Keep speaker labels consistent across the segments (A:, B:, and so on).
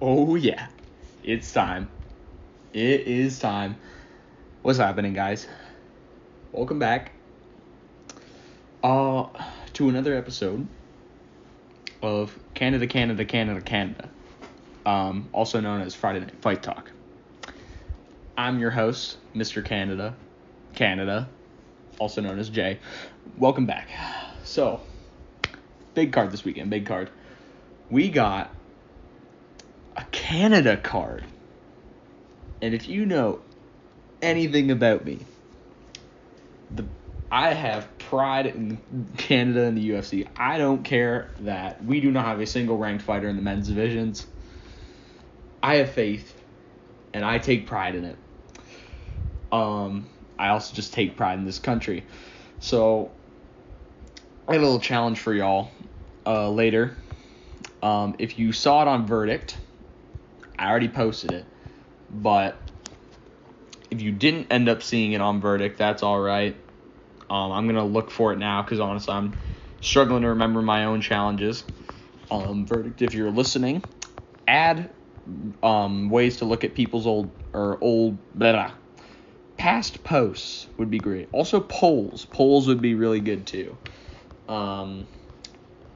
A: Oh, yeah. It's time. It is time. What's happening, guys? Welcome back to another episode of Canada. Also known as Friday Night Fight Talk. I'm your host, Mr. Canada, also known as Jay. Welcome back. So, big card this weekend, big card. We got a Canada card. And if you know anything about me, I have pride in Canada and the UFC. I don't care that we do not have a single ranked fighter in the men's divisions. I have faith, and I take pride in it. I also just take pride in this country. So, I have a little challenge for y'all later. If you saw it on Verdict, I already posted it. But if you didn't end up seeing it on Verdict, that's all right. I'm going to look for it now because, honestly, I'm struggling to remember my own challenges. Verdict, if you're listening, add ways to look at people's past posts would be great. Also, polls. Polls would be really good, too. In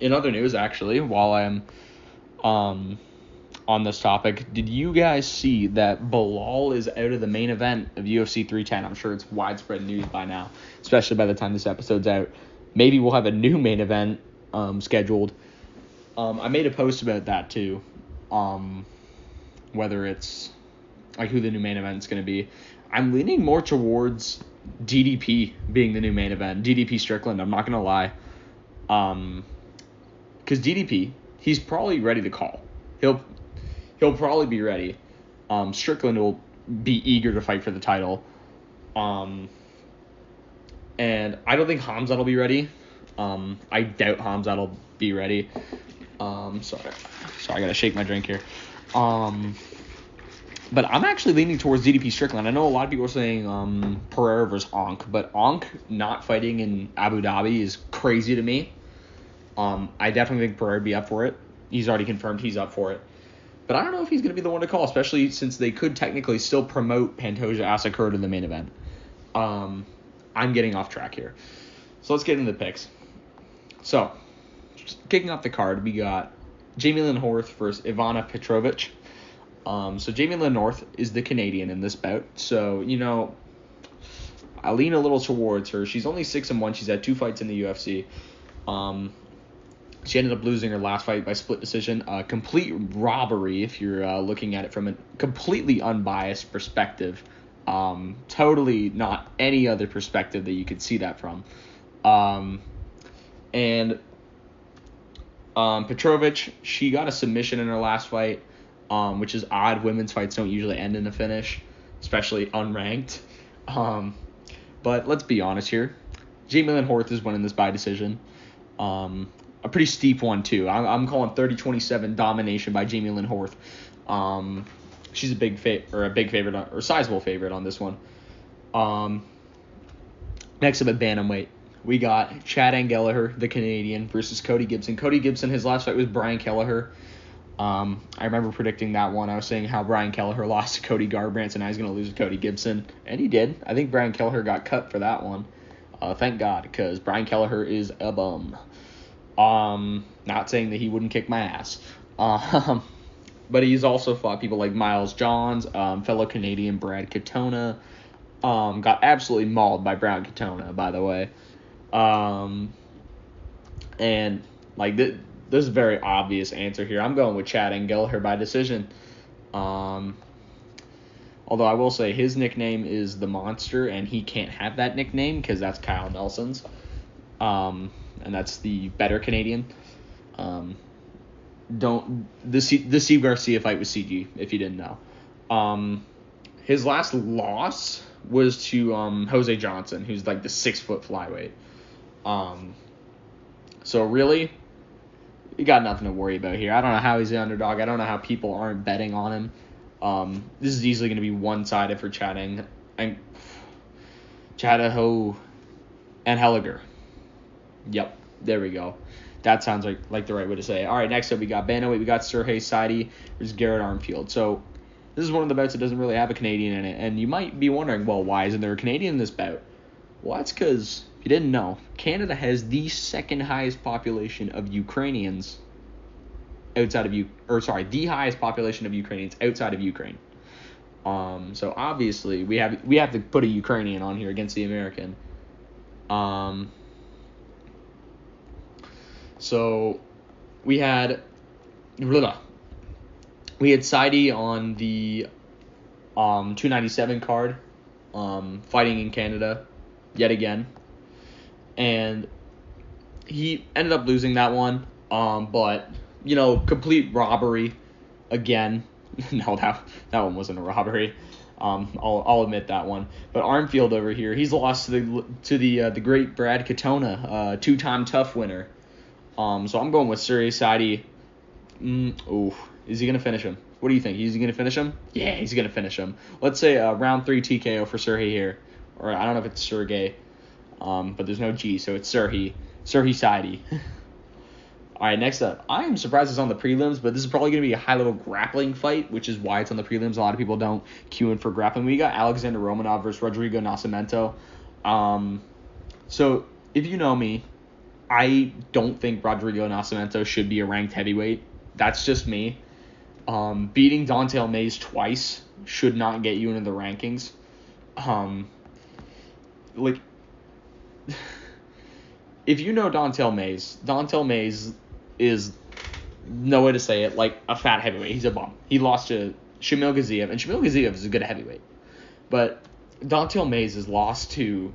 A: other news, actually, while I'm on this topic, did you guys see that Bilal is out of the main event of UFC 310? I'm sure it's widespread news by now, especially by the time this episode's out. Maybe we'll have a new main event scheduled. I made a post about that too, whether it's like who the new main event is going to be. I'm leaning more towards DDP being the new main event. DDP Strickland, I'm not going to lie. Because DDP, he's probably ready to call. He'll probably be ready. Strickland will be eager to fight for the title. And I don't think Hamzat will be ready. I doubt Hamzat will be ready. Sorry, I gotta shake my drink here. But I'm actually leaning towards DDP Strickland. I know a lot of people are saying Pereira versus Onk, but Onk not fighting in Abu Dhabi is crazy to me. I definitely think Pereira would be up for it. He's already confirmed he's up for it. But I don't know if he's going to be the one to call, especially since they could technically still promote Pantoja Asakura to the main event. I'm getting off track here. So let's get into the picks. So, just kicking off the card, we got Jamie Lynn Horth versus Ivana Petrovic. So Jamie Lynn Horth is the Canadian in this bout. So, I lean a little towards her. She's only 6-1. She's had 2 fights in the UFC. She ended up losing her last fight by split decision. Complete robbery if you're looking at it from a completely unbiased perspective. Totally not any other perspective that you could see that from. And Petrovic, she got a submission in her last fight, which is odd. Women's fights don't usually end in a finish, especially unranked. But let's be honest here. Jamie Lynn Horth is winning this by decision. A pretty steep one, too. I'm calling 30-27 domination by Jamie Lynn Horth. She's a big favorite, or sizable favorite on this one. Next up at bantamweight, we got Chad Angelliher, the Canadian, versus Cody Gibson. Cody Gibson, his last fight was Brian Kelleher. I remember predicting that one. I was saying how Brian Kelleher lost to Cody Garbrandt, and now he's going to lose to Cody Gibson. And he did. I think Brian Kelleher got cut for that one. Thank God, because Brian Kelleher is a bum. Not saying that he wouldn't kick my ass. But he's also fought people like Miles Johns, fellow Canadian Brad Katona. Got absolutely mauled by Brad Katona, by the way. And like there's a very obvious answer here. I'm going with Chad Angelliher by decision. Although I will say his nickname is the Monster, and he can't have that nickname because that's Kyle Nelson's. And that's the better Canadian. The Steve Garcia fight was CG, if you didn't know. His last loss was to Jose Johnson, who's like the 6-foot flyweight. So really, you got nothing to worry about here. I don't know how he's the underdog. I don't know how people aren't betting on him. This is easily going to be one-sided for Chad and Chadaho and Helliger. Yep, there we go. That sounds like the right way to say it. All right, next up we got bantamweight. We got Sergey Saidi versus Garrett Armfield. So this is one of the bouts that doesn't really have a Canadian in it, and you might be wondering, well, why isn't there a Canadian in this bout? Well, that's because, if you didn't know, Canada has the second highest population of Ukrainians the highest population of Ukrainians outside of Ukraine. So obviously we have to put a Ukrainian on here against the American. So we had Saidi on the 297 card, fighting in Canada yet again, and he ended up losing that one. But complete robbery again. No, that one wasn't a robbery. I'll admit that one. But Armfield over here, he's lost to the great Brad Katona, two-time Tough winner. So I'm going with Sergey Saidi. Is he gonna finish him? What do you think? Is he gonna finish him? Yeah, he's gonna finish him. Let's say round 3 TKO for Sergey here, or I don't know if it's Sergey, but there's no G, so it's Sergey Saidi. All right, next up, I'm surprised it's on the prelims, but this is probably going to be a high-level grappling fight, which is why it's on the prelims. A lot of people don't cue in for grappling. We got Alexander Romanov versus Rodrigo Nascimento. So if you know me, I don't think Rodrigo Nascimento should be a ranked heavyweight. That's just me. Beating Don'Tale Mayes twice should not get you into the rankings. If you know Don'Tale Mayes is, no way to say it, like a fat heavyweight. He's a bum. He lost to Shamil Gaziev, and Shamil Gaziev is a good heavyweight. But Don'Tale Mayes has lost to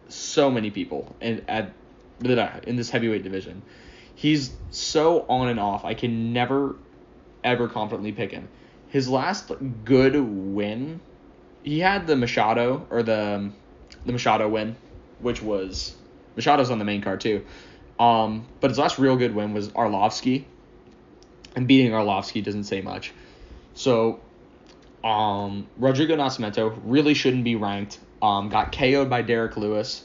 A: so many people in this heavyweight division. He's so on and off. I can never, ever confidently pick him. His last good win, he had the Machado, or the Machado win, which was... Machado's on the main card too. But his last real good win was Arlovsky. And beating Arlovsky doesn't say much. So, Rodrigo Nascimento really shouldn't be ranked. Got KO'd by Derek Lewis.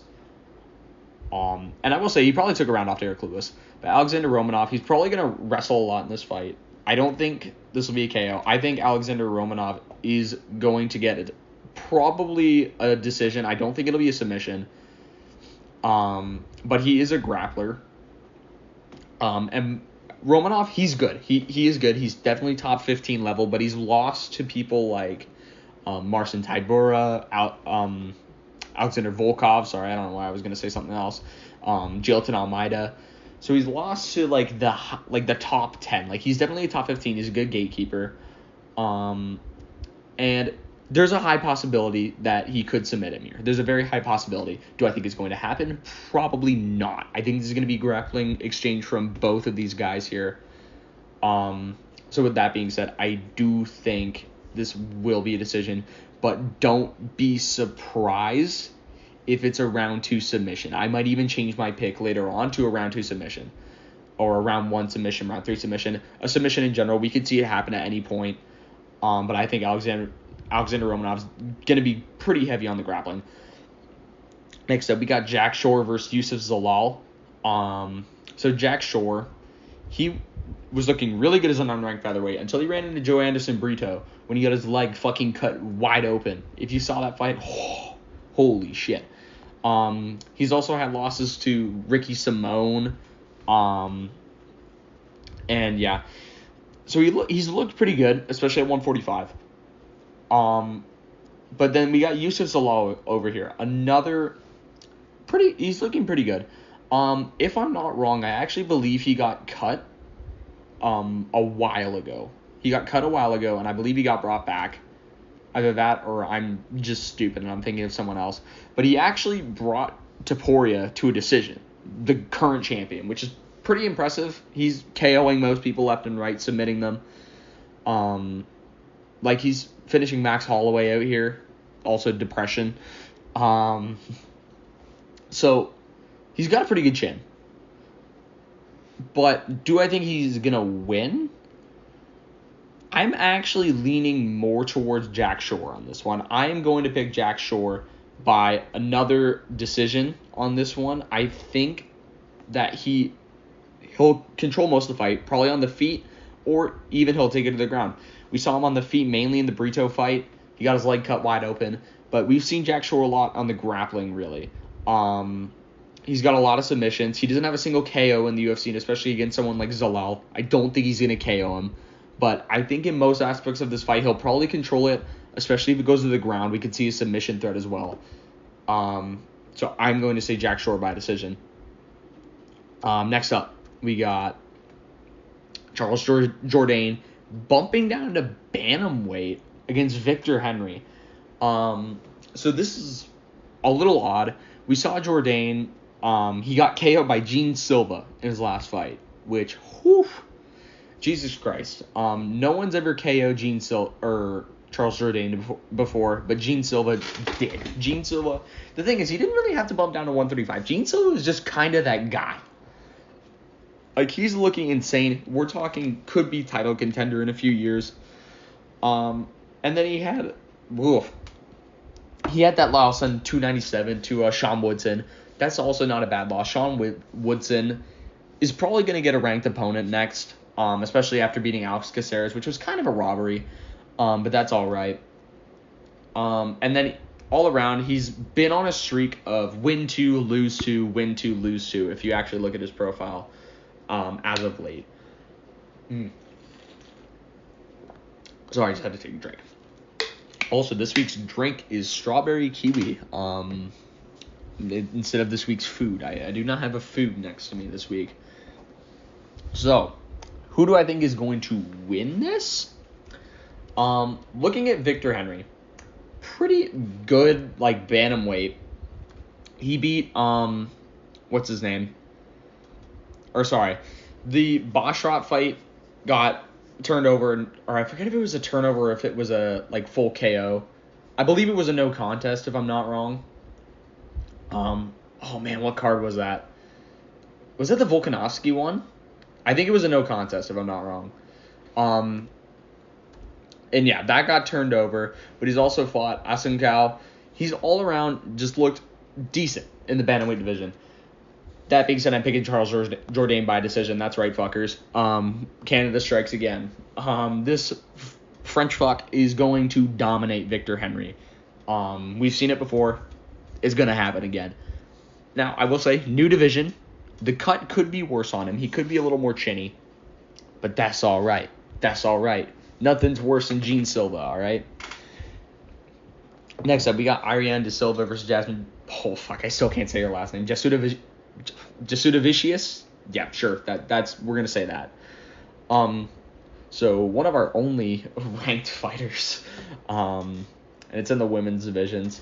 A: And I will say he probably took a round off Derek Lewis. But Alexander Romanov, he's probably going to wrestle a lot in this fight. I don't think this will be a KO. I think Alexander Romanov is going to get probably a decision. I don't think it'll be a submission. But he is a grappler. And Romanov, he's good. He is good. He's definitely top 15 level, but he's lost to people like Marcin Tybura, Alexander Volkov. Sorry, I don't know why I was going to say something else. Jilton Almeida. So he's lost to the top 10. Like, he's definitely a top 15. He's a good gatekeeper. And there's a high possibility that he could submit him here. There's a very high possibility. Do I think it's going to happen? Probably not. I think this is going to be grappling exchange from both of these guys here. So with that being said, I do think this will be a decision, but don't be surprised if it's a round 2 submission. I might even change my pick later on to a round 2 submission, or a round 1 submission, round 3 submission. A submission in general, we could see it happen at any point. But I think Alexander Romanov's going to be pretty heavy on the grappling. Next up, we got Jack Shore versus Yusuf Zalal. So Jack Shore, he was looking really good as an unranked featherweight until he ran into Joe Anderson Brito when he got his leg fucking cut wide open. If you saw that fight, holy shit. He's also had losses to Ricky Simone. And yeah. So he's looked pretty good, especially at 145. But then we got Yusuf Zalal over here. He's looking pretty good. If I'm not wrong, I actually believe he got cut a while ago. He got cut a while ago, and I believe he got brought back. Either that, or I'm just stupid and I'm thinking of someone else. But he actually brought Topuria to a decision, the current champion, which is pretty impressive. He's KOing most people left and right, submitting them. He's finishing Max Holloway out here, also depression. So he's got a pretty good chin. But do I think he's going to win? I'm actually leaning more towards Jack Shore on this one. I am going to pick Jack Shore by another decision on this one. I think that He'll control most of the fight, probably on the feet, or even he'll take it to the ground. We saw him on the feet mainly in the Brito fight. He got his leg cut wide open. But we've seen Jack Shore a lot on the grappling, really. He's got a lot of submissions. He doesn't have a single KO in the UFC, and especially against someone like Zalal. I don't think he's going to KO him. But I think in most aspects of this fight, he'll probably control it, especially if it goes to the ground. We could see a submission threat as well. So I'm going to say Jack Shore by decision. Next up, we got Charles Jourdain bumping down to bantamweight against Victor Henry. So this is a little odd. We saw Jourdain. He got KO'd by Gene Silva in his last fight, which, whew, Jesus Christ. No one's ever KO'd Charles Jourdain before, but Gene Silva did. Gene Silva, the thing is, he didn't really have to bump down to 135. Gene Silva was just kind of that guy. Like, he's looking insane. We're talking could be title contender in a few years. And then he had that loss on 297 to Sean Woodson. That's also not a bad loss. Sean Woodson is probably going to get a ranked opponent next, especially after beating Alex Caceres, which was kind of a robbery, but that's all right. And then all around, he's been on a streak of win 2, lose 2, win 2, lose 2, if you actually look at his profile as of late. Sorry, I just had to take a drink. Also, this week's drink is strawberry kiwi. Instead of this week's food. I do not have a food next to me this week. So, who do I think is going to win this? Looking at Victor Henry, pretty good, like, bantamweight. He beat, what's his name? The Boshrot fight got turned over, or I forget if it was a turnover or if it was a, like, full KO. I believe it was a no contest, if I'm not wrong. Oh man, what card was that? Was that the Volkanovski one? I think it was a no contest, if I'm not wrong. And yeah, that got turned over, but he's also fought Asuncao. He's all around just looked decent in the bantamweight division. That being said, I'm picking Charles Jourdain by decision. That's right, fuckers. Canada strikes again. This French fuck is going to dominate Victor Henry. We've seen it before. It's going to happen again. Now, I will say, new division. The cut could be worse on him. He could be a little more chinny. But that's all right. That's all right. Nothing's worse than Gene Silva, all right? Next up, we got Ariane De Silva versus Jasmine. Oh, fuck. I still can't say her last name. Jasudavicius? Yeah, sure. That's we're going to say that. So, one of our only ranked fighters. And it's in the women's divisions.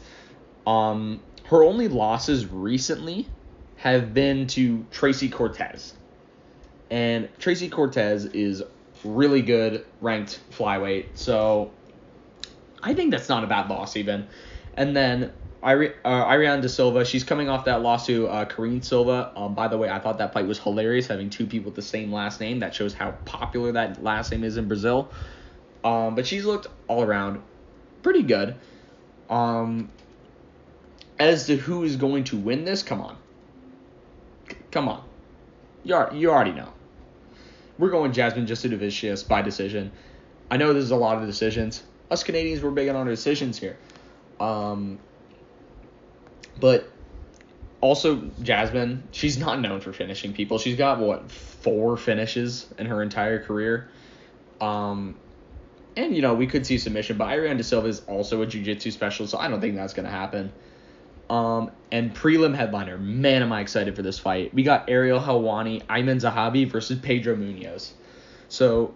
A: Her only losses recently have been to Tracy Cortez. And Tracy Cortez is really good ranked flyweight. So I think that's not a bad loss even. And then Ariane De Silva, she's coming off that loss to Karine Silva. By the way, I thought that fight was hilarious, having two people with the same last name. That shows how popular that last name is in Brazil. But she's looked all around pretty good. As to who is going to win this, come on. You already know. We're going Jasmine Jasudavicius by decision. I know there's a lot of decisions. Us Canadians, we're big on our decisions here. But also Jasmine, she's not known for finishing people. She's got, 4 finishes in her entire career. And, we could see submission, but Ariane De Silva is also a jiu-jitsu specialist, so I don't think that's going to happen. And prelim headliner, man, am I excited for this fight. We got Ariel Helwani, Ayman Zahabi versus Pedro Munoz. So,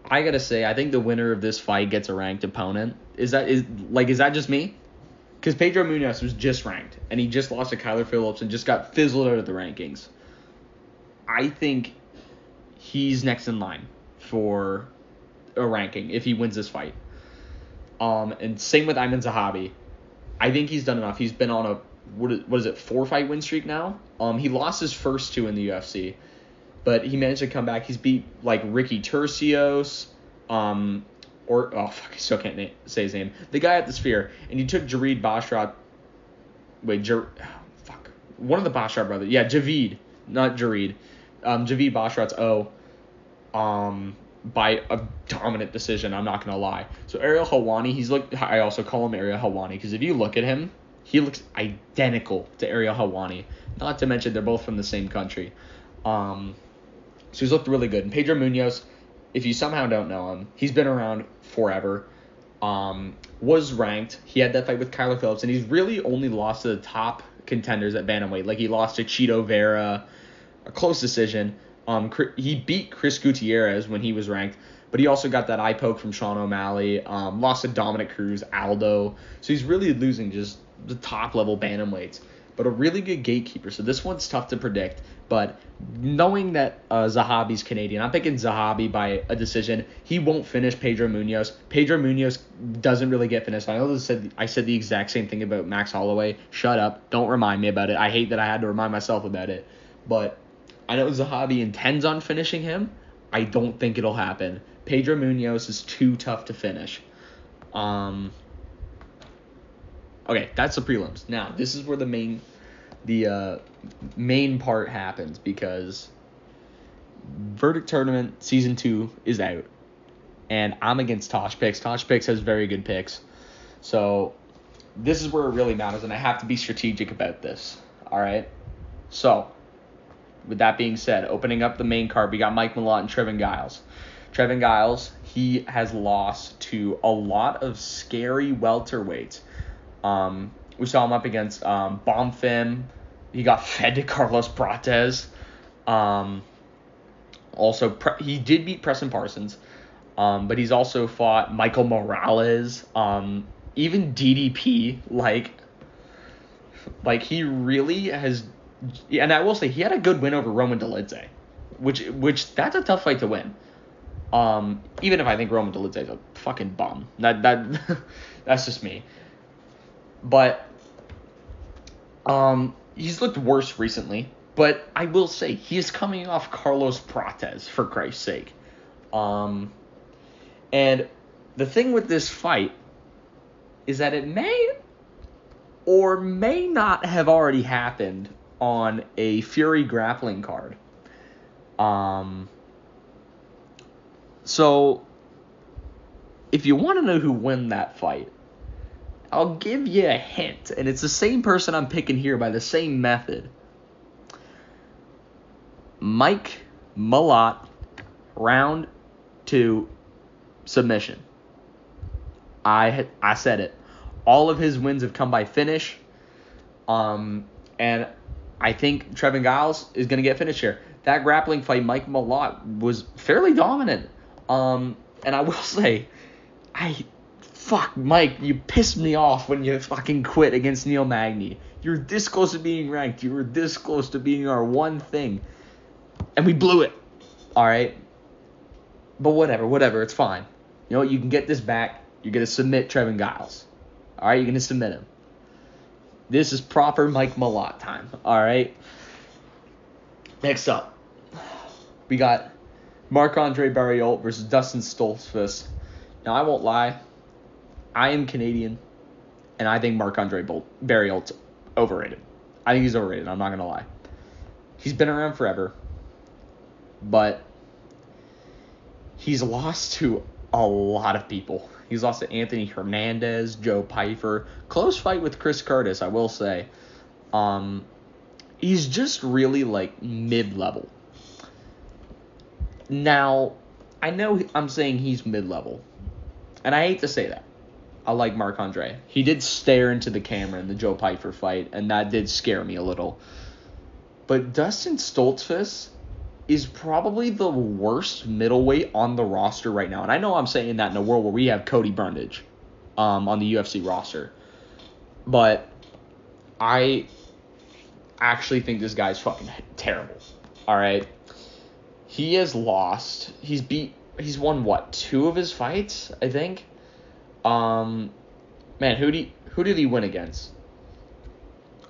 A: I gotta say, I think the winner of this fight gets a ranked opponent. Is that just me? Because Pedro Munoz was just ranked, and he just lost to Kyler Phillips and just got fizzled out of the rankings. I think he's next in line for a ranking if he wins this fight. And same with Ayman Zahabi. I think he's done enough. He's been on a, 4-fight win streak now? He lost his first 2 in the UFC, but he managed to come back. He's beat, Ricky Turcios, I still can't say his name. The guy at the Sphere, and he took Jared Boshrot. One of the Boshrot brothers. Yeah, Javid, not Jared. Javid Basharat's by a dominant decision. I'm not gonna lie. So Ariel Helwani, I also call him Ariel Helwani because if you look at him, he looks identical to Ariel Helwani. Not to mention they're both from the same country. So he's looked really good. And Pedro Munoz, if you somehow don't know him, he's been around forever. Was ranked. He had that fight with Kyler Phillips, and he's really only lost to the top contenders at bantamweight. Like he lost to Chito Vera, a close decision. He beat Chris Gutierrez when he was ranked, but he also got that eye poke from Sean O'Malley. Lost to Dominic Cruz, Aldo. So he's really losing just the top level bantamweights. But a really good gatekeeper. So this one's tough to predict. But knowing that Zahabi's Canadian, I'm picking Zahabi by a decision. He won't finish Pedro Munoz. Pedro Munoz doesn't really get finished. I know I said the exact same thing about Max Holloway. Shut up. Don't remind me about it. I hate that I had to remind myself about it. But I know Zahabi intends on finishing him. I don't think it'll happen. Pedro Munoz is too tough to finish. Okay, that's the prelims. Now, this is where the main part happens because Verdict Tournament Season 2 is out. And I'm against Tosh Picks. Tosh Picks has very good picks. So, this is where it really matters, and I have to be strategic about this. All right? So, with that being said, opening up the main card, we got Mike Malott and Trevin Giles. Trevin Giles, he has lost to a lot of scary welterweights. We saw him up against Bonfim. He got fed to Carlos Prates. He did beat Preston Parsons, but he's also fought Michael Morales, even DDP. Like he really has. And I will say he had a good win over Roman Dolidze, which that's a tough fight to win. Even if I think Roman Dolidze is a fucking bum, that's just me. But he's looked worse recently. But I will say he is coming off Carlos Prates, for Christ's sake. And the thing with this fight is that it may or may not have already happened on a Fury grappling card. So if you want to know who won that fight, I'll give you a hint, and it's the same person I'm picking here by the same method. Mike Malott, round 2, submission. I said it. All of his wins have come by finish. And I think Trevin Giles is going to get finished here. That grappling fight, Mike Malott was fairly dominant. And I will say, fuck, Mike, you pissed me off when you fucking quit against Neil Magny. You're this close to being ranked. You were this close to being our one thing. And we blew it. All right? But whatever, it's fine. You know what? You can get this back. You're going to submit Trevin Giles. All right? You're going to submit him. This is proper Mike Malott time. All right? Next up, we got Marc-Andre Barriault versus Dustin Stoltzfus. Now, I won't lie. I am Canadian, and I think Marc-Andre Barriault's overrated. I think he's overrated. I'm not going to lie. He's been around forever, but he's lost to a lot of people. He's lost to Anthony Hernandez, Joe Pyfer. Close fight with Chris Curtis, I will say. He's just really, mid-level. Now, I know I'm saying he's mid-level, and I hate to say that. I like Marc-Andre. He did stare into the camera in the Joe Pyfer fight, and that did scare me a little. But Dustin Stoltzfus is probably the worst middleweight on the roster right now. And I know I'm saying that in a world where we have Cody Brundage on the UFC roster. But I actually think this guy's fucking terrible. All right? He has lost. He's won, 2 of his fights, I think? Man, who did he win against?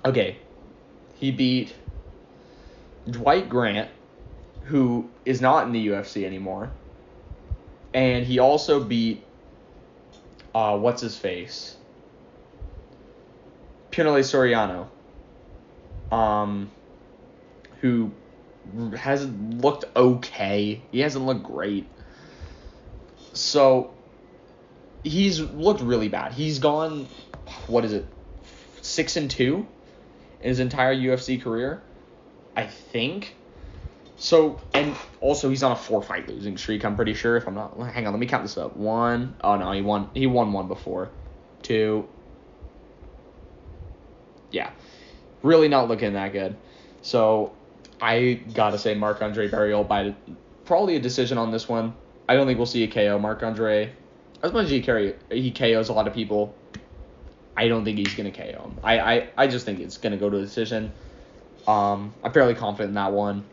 A: Okay. He beat Dwight Grant, who is not in the UFC anymore. And he also beat, what's his face? Pinole Soriano. Who hasn't looked okay. He hasn't looked great. So he's looked really bad. He's gone, 6-2 in his entire UFC career, I think. So, and also he's on a 4-fight losing streak, I'm pretty sure. If I'm not, hang on, let me count this up. 1, oh no, he won one before. 2, yeah, really not looking that good. So I gotta say Marc-Andre Barriault by probably a decision on this one. I don't think we'll see a KO. Marc-Andre, as much as he KOs a lot of people, I don't think he's gonna KO him. I just think it's gonna go to a decision. I'm fairly confident in that one.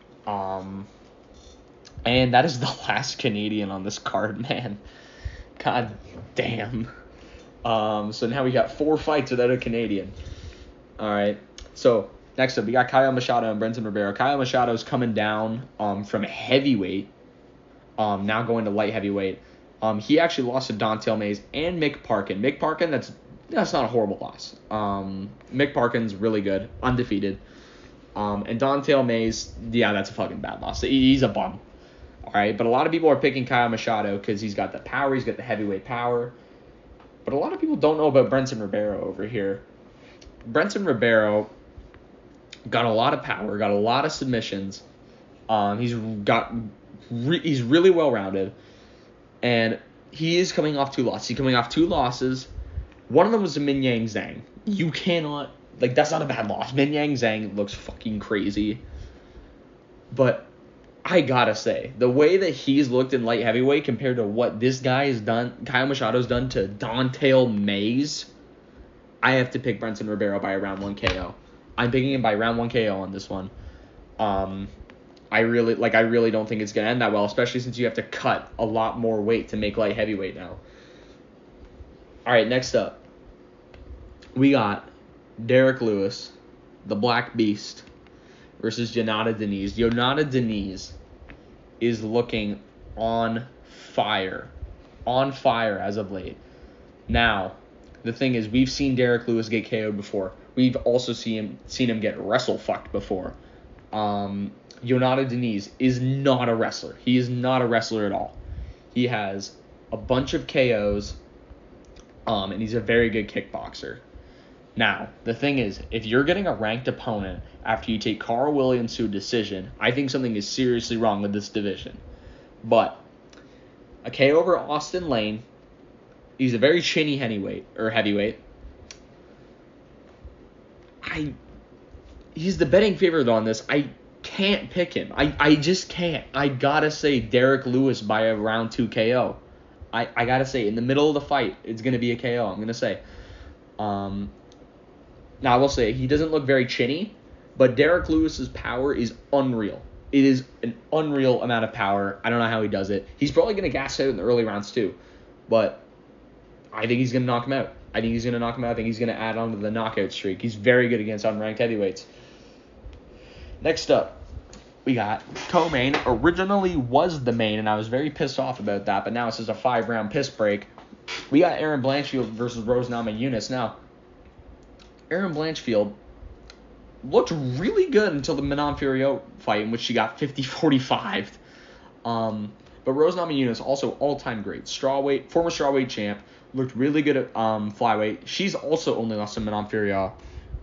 A: And that is the last Canadian on this card, man. God damn. So now we got 4 fights without a Canadian. All right. So next up, we got Kyle Machado and Brenton Ribeiro. Kyle Machado's coming down from heavyweight, now going to light heavyweight. He actually lost to Don'Tale Mayes and Mick Parkin. Mick Parkin, that's not a horrible loss. Mick Parkin's really good, undefeated. And Don'Tale Mayes, yeah, that's a fucking bad loss. He's a bum. All right, but a lot of people are picking Kyle Machado because he's got the power, he's got the heavyweight power. But a lot of people don't know about Brenton Ribeiro over here. Brenton Ribeiro got a lot of power, got a lot of submissions. He's really well-rounded, and he is coming off 2 losses. He's coming off 2 losses. One of them was to Min Yang Zhang. You cannot, that's not a bad loss. Min Yang Zhang looks fucking crazy. But I gotta say, the way that he's looked in light heavyweight compared to what this guy has done, Kyle Machado's done to Don'Tale Mayes, I have to pick Brenton Ribeiro by a round 1 KO. I'm picking him by round 1 KO on this one. I really don't think it's gonna end that well, especially since you have to cut a lot more weight to make light heavyweight now. All right, next up, we got Derek Lewis, the Black Beast, versus Yonata Denise. Yonata Denise is looking on fire as of late. Now, the thing is, we've seen Derek Lewis get KO'd before. We've also seen him get wrestle-fucked before. Yonata Denise is not a wrestler. He is not a wrestler at all. He has a bunch of KOs, and he's a very good kickboxer. Now, the thing is, if you're getting a ranked opponent after you take Carl Williams to a decision, I think something is seriously wrong with this division. But a KO over Austin Lane, he's a very chinny heavyweight. He's the betting favorite on this. I can't pick him. I just can't. I gotta say Derek Lewis by a round 2 KO. I gotta say, in the middle of the fight, it's gonna be a KO. I'm gonna say. Now I will say he doesn't look very chinny, but Derek Lewis's power is unreal. It is an unreal amount of power. I don't know how he does it. He's probably gonna gas out in the early rounds too, but I think he's gonna knock him out. I think he's gonna add on to the knockout streak. He's very good against unranked heavyweights. Next up, we got co-main. Originally was the main, and I was very pissed off about that, but now it's just a 5-round piss break. We got Aaron Blanchfield versus Rose Namajunas. Now, Aaron Blanchfield looked really good until the Manon Fiorot fight, in which she got 50-45. But Rose Namajunas, also all-time great. Former strawweight champ, looked really good at flyweight. She's also only lost to Manon Fiorot.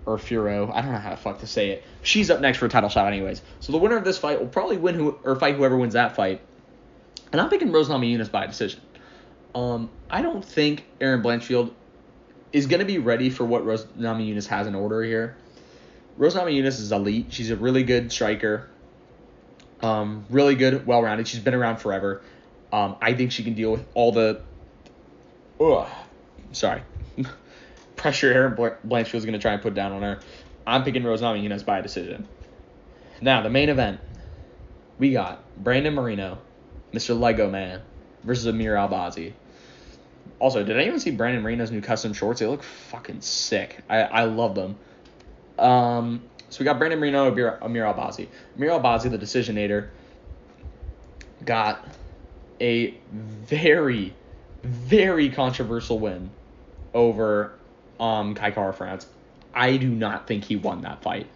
A: I don't know how the fuck to say it. She's up next for a title shot anyways. So the winner of this fight will probably fight whoever wins that fight. And I'm picking Rose Namajunas by decision. I don't think Aaron Blanchfield is going to be ready for what Rose Namajunas has in order here. Rose Namajunas is elite. She's a really good striker. Really good, well-rounded. She's been around forever. I think she can deal with all the pressure Aaron Blanchfield's going to try and put down on her. I'm picking Rose Namajunas by decision. Now, the main event. We got Brandon Moreno, Mr. Lego Man, versus Amir Albazi. Also, did anyone see Brandon Moreno's new custom shorts? They look fucking sick. I love them. So we got Brandon Moreno, Amir Albazi. Amir Albazi, the decisionator, got a very, very controversial win over Kai Kara France. I do not think he won that fight.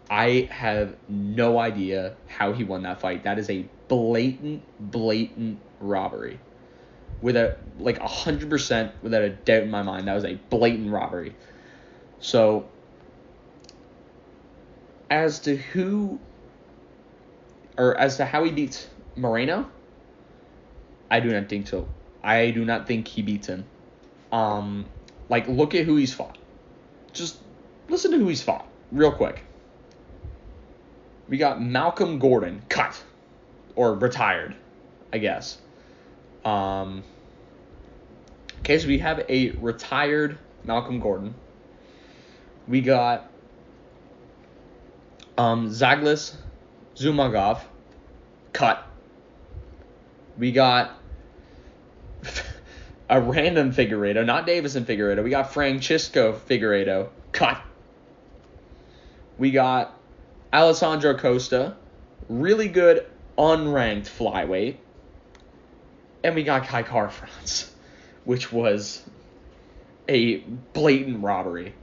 A: I have no idea how he won that fight. That is a blatant robbery. Without, 100%, without a doubt in my mind, that was a blatant robbery. So, as to how he beats Moreno, I do not think so. I do not think he beats him. Look at who he's fought. Just listen to who he's fought, real quick. We got Malcolm Gordon, cut. Or retired, I guess. Okay, so we have a retired Malcolm Gordon. We got Zaglis Zumagov, cut. We got a random Figueiredo, not Davison Figueiredo. We got Francisco Figueiredo, cut. We got Alessandro Costa, really good unranked flyweight. And we got Kai Kara-France, which was a blatant robbery.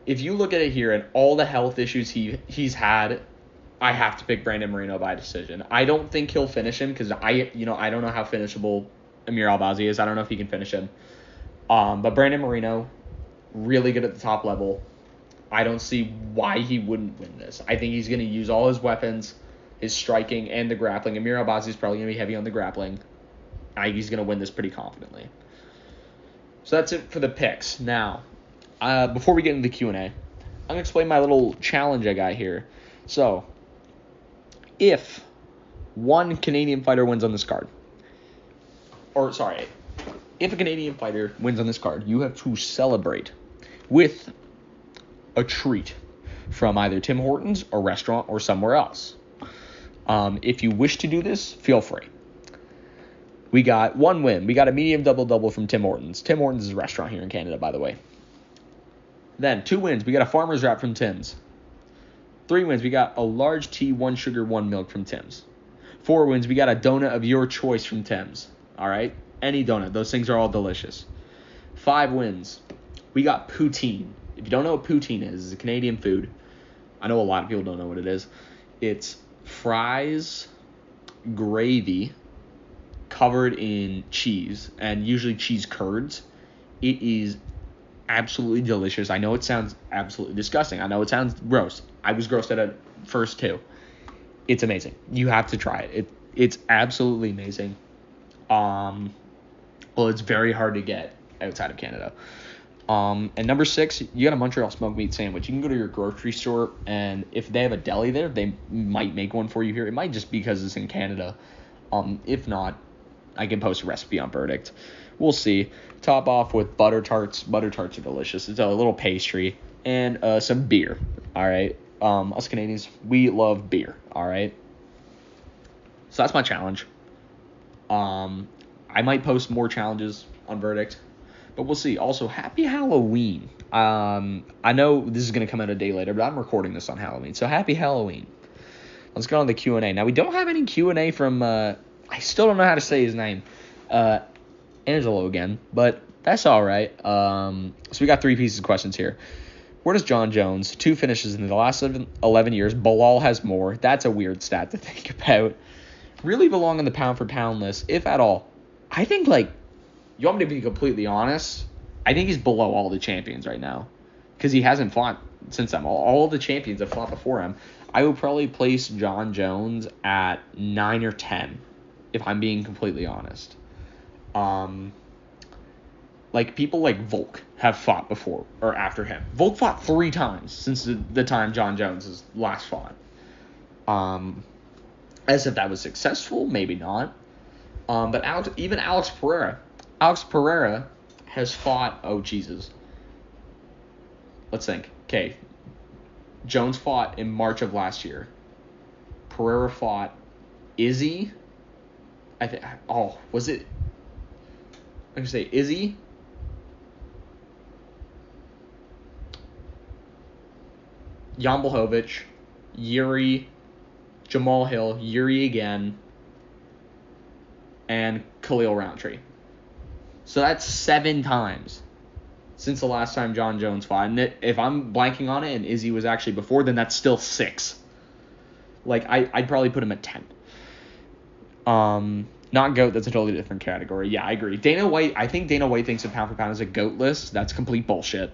A: If you look at it here and all the health issues he's had, I have to pick Brandon Moreno by decision. I don't think he'll finish him because I don't know how finishable Amir Albazi is. I don't know if he can finish him. But Brandon Moreno, really good at the top level. I don't see why he wouldn't win this. I think he's going to use all his weapons, his striking, and the grappling. Amir Albazi is probably going to be heavy on the grappling. I think he's going to win this pretty confidently. So that's it for the picks. Now, before we get into the Q&A, I'm going to explain my little challenge I got here. So, if one Canadian fighter wins on this card, if a Canadian fighter wins on this card, you have to celebrate with a treat from either Tim Hortons, a restaurant, or somewhere else. If you wish to do this, feel free. We got one win. We got a medium double-double from Tim Hortons. Tim Hortons is a restaurant here in Canada, by the way. Then 2 wins. We got a farmer's wrap from Tim's. 3 wins. We got a large tea, 1 sugar, 1 milk from Tim's. 4 wins. We got a donut of your choice from Tim's. All right? Any donut. Those things are all delicious. 5 wins. We got poutine. If you don't know what poutine is, it's a Canadian food. I know a lot of people don't know what it is. It's fries, gravy, covered in cheese, and usually cheese curds. It is absolutely delicious. I know it sounds absolutely disgusting. I know it sounds gross. I was grossed out at first too. It's amazing. You have to try it. It's absolutely amazing. It's very hard to get outside of Canada. And number 6, you got a Montreal smoked meat sandwich. You can go to your grocery store, and if they have a deli there, they might make one for you here. It might just be because it's in Canada. If not, I can post a recipe on Verdict. We'll see. Top off with butter tarts. Butter tarts are delicious. It's a little pastry and some beer. All right. Us Canadians, we love beer. All right. So that's my challenge. I might post more challenges on Verdict, but we'll see. Also, happy Halloween. I know this is going to come out a day later, but I'm recording this on Halloween. So happy Halloween. Let's go on the Q&A. Now, we don't have any Q&A from, I still don't know how to say his name, Angelo again, but that's all right. So we got 3 pieces of questions here. Where does John Jones, 2 finishes in the last 11 years, Bilal has more? That's a weird stat to think about. Really belong on the pound-for-pound list, if at all. I think, you want me to be completely honest? I think he's below all the champions right now because he hasn't fought since them. All the champions have fought before him. I would probably place John Jones at 9 or 10 if I'm being completely honest. People like Volk have fought before or after him. Volk fought 3 times since the time John Jones has last fought. As if that was successful, maybe not. But Alex Pereira. Alex Pereira has fought, oh, Jesus. Let's think. Okay. Jones fought in March of last year. Pereira fought Izzy. Was it? I'm going to say Izzy. Jan Blachowicz, Yuri, Jamal Hill, Yuri again, and Khalil Roundtree. So that's 7 times. since the last time John Jones fought. And if I'm blanking on it and Izzy was actually before, then that's still 6. Like, I'd probably put him at 10. Not GOAT, that's a totally different category. Yeah, I agree. I think Dana White thinks of pound for pound as a GOAT list. That's complete bullshit.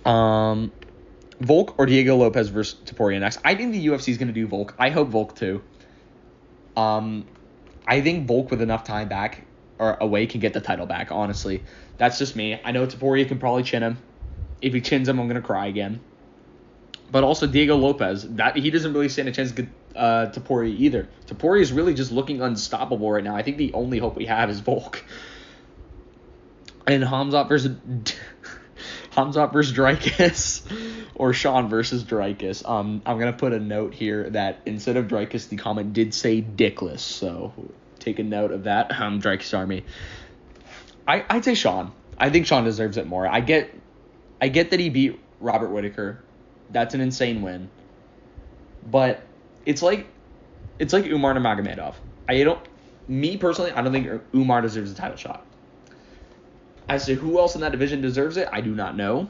A: Volk or Diego Lopez versus Topuria next. I think the UFC is going to do Volk. I hope Volk too. I think Volk with enough time back or away can get the title back, honestly. That's just me. I know Topuria can probably chin him. If he chins him, I'm going to cry again. But also Diego Lopez, that he doesn't really stand a chance against Topuria either. Topuria is really just looking unstoppable right now. I think the only hope we have is Volk. And Hamzat versus Dreykus or Sean versus Dreykus. I'm gonna put a note here that instead of Dreykus, the comment did say dickless. So take a note of that. Dreykus Army. I'd say Sean. I think Sean deserves it more. I get that he beat Robert Whittaker. That's an insane win. But it's like Umar Nurmagomedov. Me personally, I don't think Umar deserves a title shot. As to who else in that division deserves it, I do not know.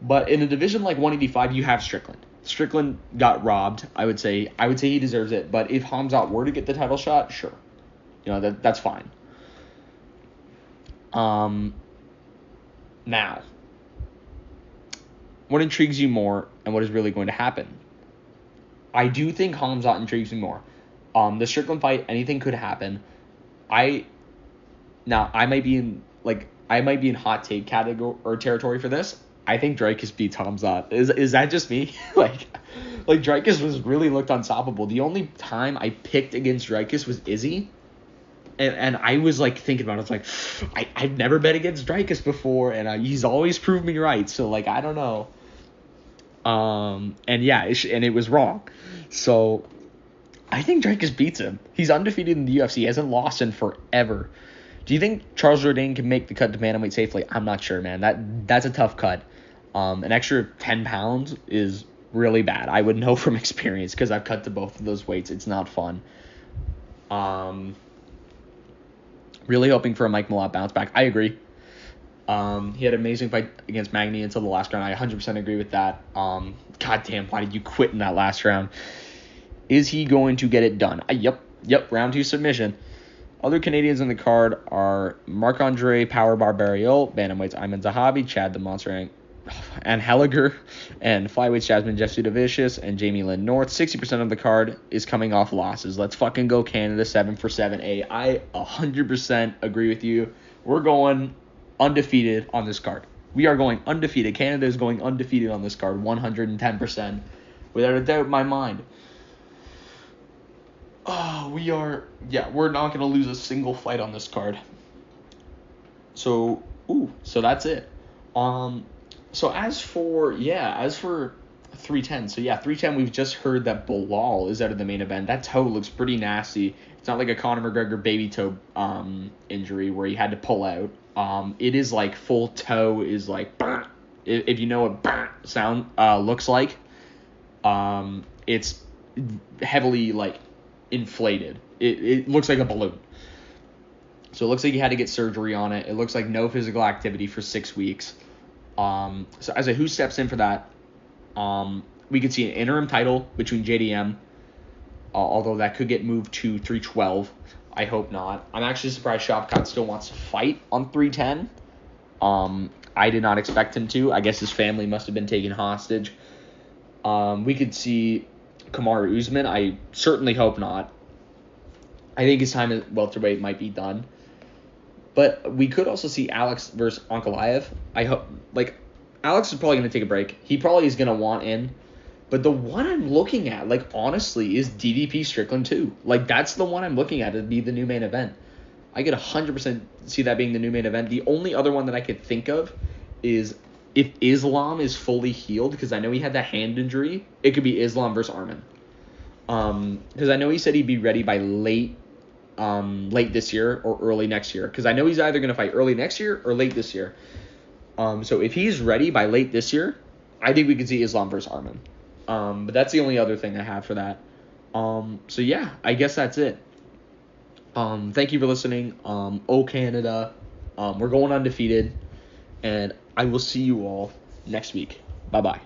A: But in a division like 185, you have Strickland. Strickland got robbed. I would say he deserves it. But if Hamzat were to get the title shot, sure, that's fine. Now, what intrigues you more, and what is really going to happen? I do think Hamzat intrigues me more. The Strickland fight, anything could happen. I might be in hot take category or territory for this. I think Dreykus beats Hamzat. Is that just me? like Dreykus was really looked unstoppable. The only time I picked against Dreykus was Izzy. And I was like thinking about it. I was like, I've never bet against Dreykus before, and he's always proved me right. So like, I don't know. And it was wrong. So I think Dreykus beats him. He's undefeated in the UFC. He hasn't lost in forever. Do you think Charles Jourdain can make the cut to bantamweight safely? I'm not sure, man. That's a tough cut. An extra 10 pounds is really bad. I would know from experience because I've cut to both of those weights. It's not fun. Really hoping for a Mike Malott bounce back. I agree. He had an amazing fight against Magny until the last round. I 100% agree with that. God damn, why did you quit in that last round? Is he going to get it done? Yep, round 2 submission. Other Canadians in the card are Marc-Andre Power Barbariol, bantamweights Ayman Zahabi, Chad the Monster Anheliger, and flyweights Jasmine Jasudavicius and Jamie Lynn North. 60% of the card is coming off losses. Let's fucking go Canada 7 for 7A. I 100% agree with you. We're going undefeated on this card. We are going undefeated. Canada is going undefeated on this card, 110%, without a doubt in my mind. We're not going to lose a single fight on this card. So that's it. So as for 310, 310, we've just heard that Bilal is out of the main event. That toe looks pretty nasty. It's not like a Conor McGregor baby toe injury where he had to pull out. It is like full toe is like, if you know what sound looks like, it's heavily like inflated. It looks like a balloon. So it looks like he had to get surgery on it. It looks like no physical activity for 6 weeks. So as a who steps in for that, we could see an interim title between JDM, although that could get moved to 312. I hope not. I'm actually surprised Shavkat still wants to fight on 310. I did not expect him to. I guess his family must have been taken hostage. We could see Kamaru Usman. I certainly hope not. I think his time at welterweight might be done. But we could also see Alex versus Ankalaev. I hope, Alex is probably going to take a break. He probably is going to want in. But the one I'm looking at, honestly, is DDP Strickland 2. That's the one I'm looking at to be the new main event. I could 100% see that being the new main event. The only other one that I could think of is if Islam is fully healed, because I know he had that hand injury, it could be Islam versus Arman. Because I know he said he'd be ready by late this year or early next year. Because I know he's either going to fight early next year or late this year. So if he's ready by late this year, I think we could see Islam versus Arman. But that's the only other thing I have for that. I guess that's it. Thank you for listening. Canada. We're going undefeated. and I will see you all next week. Bye-bye.